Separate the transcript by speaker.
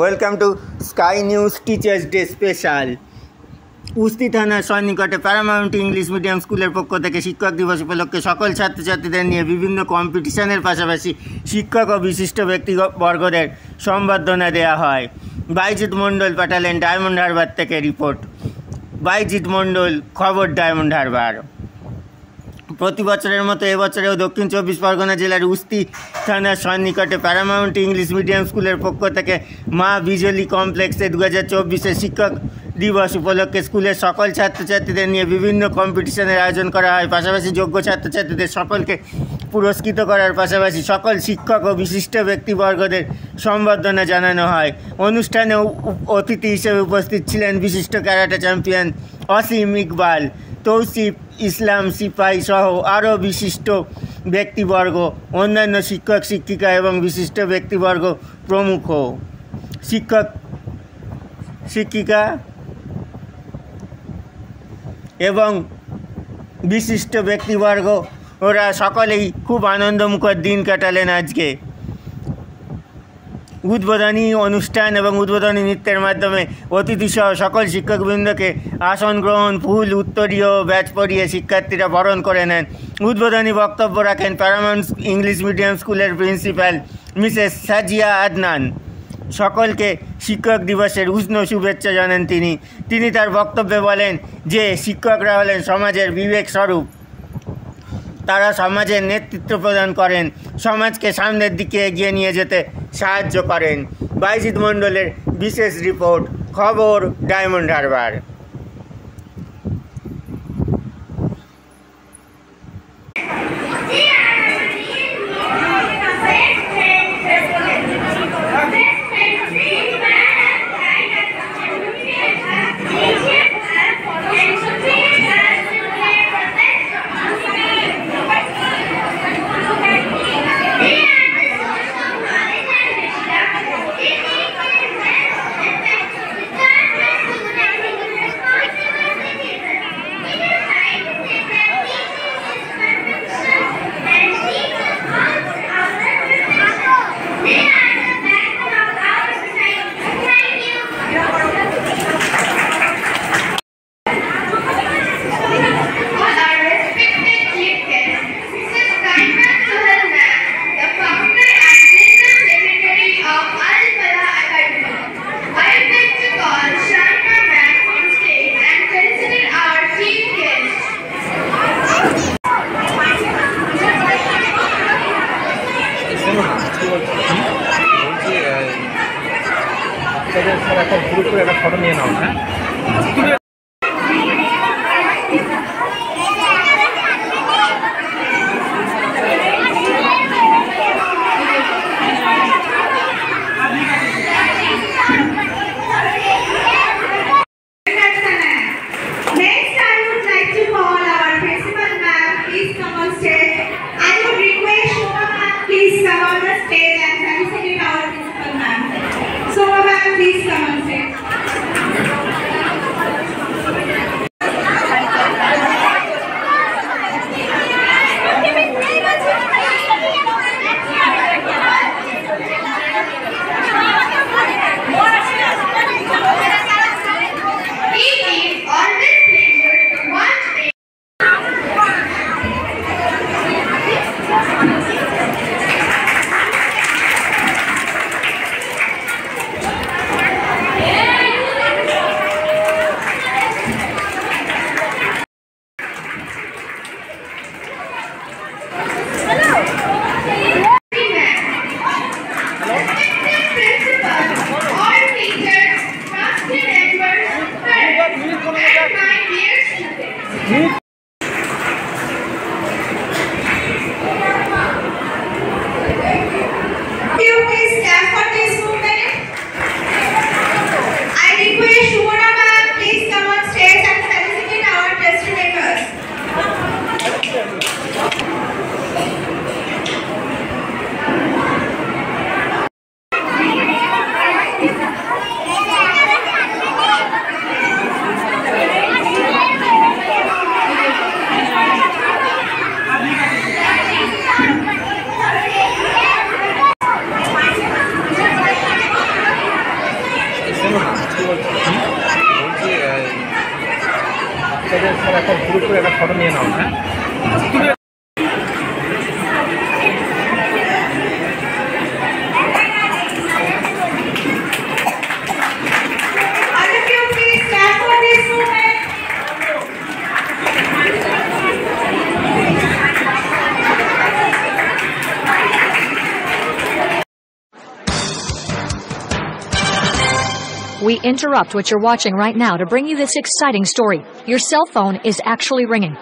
Speaker 1: Welcome to Sky News teachers day special. Usthi থানার সন্নিকটে Paramount English medium স্কুলের পক্ষ থেকে শিক্ষক দিবস উপলক্ষে সকল ছাত্রছাত্রীদের নিয়ে বিভিন্ন কম্পিটিশনের পাশাপাশি শিক্ষক ও বিশিষ্ট ব্যক্তিবর্গদের সম্বর্ধনা দেওয়া হয়। বাইজিৎ মণ্ডল পাঠালেন ডায়মন্ড হারবার থেকে রিপোর্ট। বাইজিৎ মণ্ডল, খবর ডায়মন্ড হারবার। প্রতি বছরের মতো এবছরেও দক্ষিণ চব্বিশ পরগনা জেলার উস্তি থানার সন্নিকটে প্যারামাউন্ট ইংলিশ মিডিয়াম স্কুলের পক্ষ থেকে মা বিজলি কমপ্লেক্সে 2024 শিক্ষক দিবস উপলক্ষে স্কুলের সকল ছাত্রছাত্রীদের নিয়ে বিভিন্ন কম্পিটিশনের আয়োজন করা হয়। পাশাপাশি যোগ্য ছাত্রছাত্রীদের সকলকে পুরস্কৃত করার পাশাপাশি সকল শিক্ষক ও বিশিষ্ট ব্যক্তিবর্গদের সম্বর্ধনা জানানো হয়। অনুষ্ঠানে অতিথি হিসেবে উপস্থিত ছিলেন বিশিষ্ট ক্যারাটে চ্যাম্পিয়ন অসীম ইকবাল, তৌসিফ ইসলাম সিপাহী সহ আরও বিশিষ্ট ব্যক্তিবর্গ, অন্যান্য শিক্ষক শিক্ষিকা এবং বিশিষ্ট ব্যক্তিবর্গ প্রমুখ। শিক্ষক শিক্ষিকা এবং বিশিষ্ট ব্যক্তিবর্গ ওরা সকলেই খুব আনন্দমুখর দিন কাটালেন। আজকে উদ্বোধনী অনুষ্ঠান এবং উদ্বোধনী নৃত্যের মাধ্যমে অতিথিসহ সকল শিক্ষকবৃন্দকে আসন গ্রহণ, ফুল, উত্তরীয় ব্যাচ পরিয়ে শিক্ষার্থীরা বরণ করে নেন। উদ্বোধনী বক্তব্য রাখেন প্যারামাউন্ট ইংলিশ মিডিয়াম স্কুলের প্রিন্সিপাল মিসেস সাজিয়া আদনান। সকলকে শিক্ষক দিবসের উষ্ণ শুভেচ্ছা জানান তিনি তার বক্তব্যে বলেন যে শিক্ষকরা হলেন সমাজের বিবেক স্বরূপ। তারা সমাজের নেতৃত্ব প্রদান করেন, সমাজকে সামনের দিকে এগিয়ে নিয়ে যেতে সাহায্য করেন। বাইজিৎ মণ্ডলের বিশেষ রিপোর্ট, খবর ডায়মন্ড হারবার। একটা গ্রুপ করে একটা ফটো নিয়ে নাও।
Speaker 2: Please come on stage. একটা গ্রুপ করে একটা ফটো নিয়ে নাও, হ্যাঁ?
Speaker 3: We interrupt what you're watching right now to bring you this exciting story. Your cell phone is actually ringing.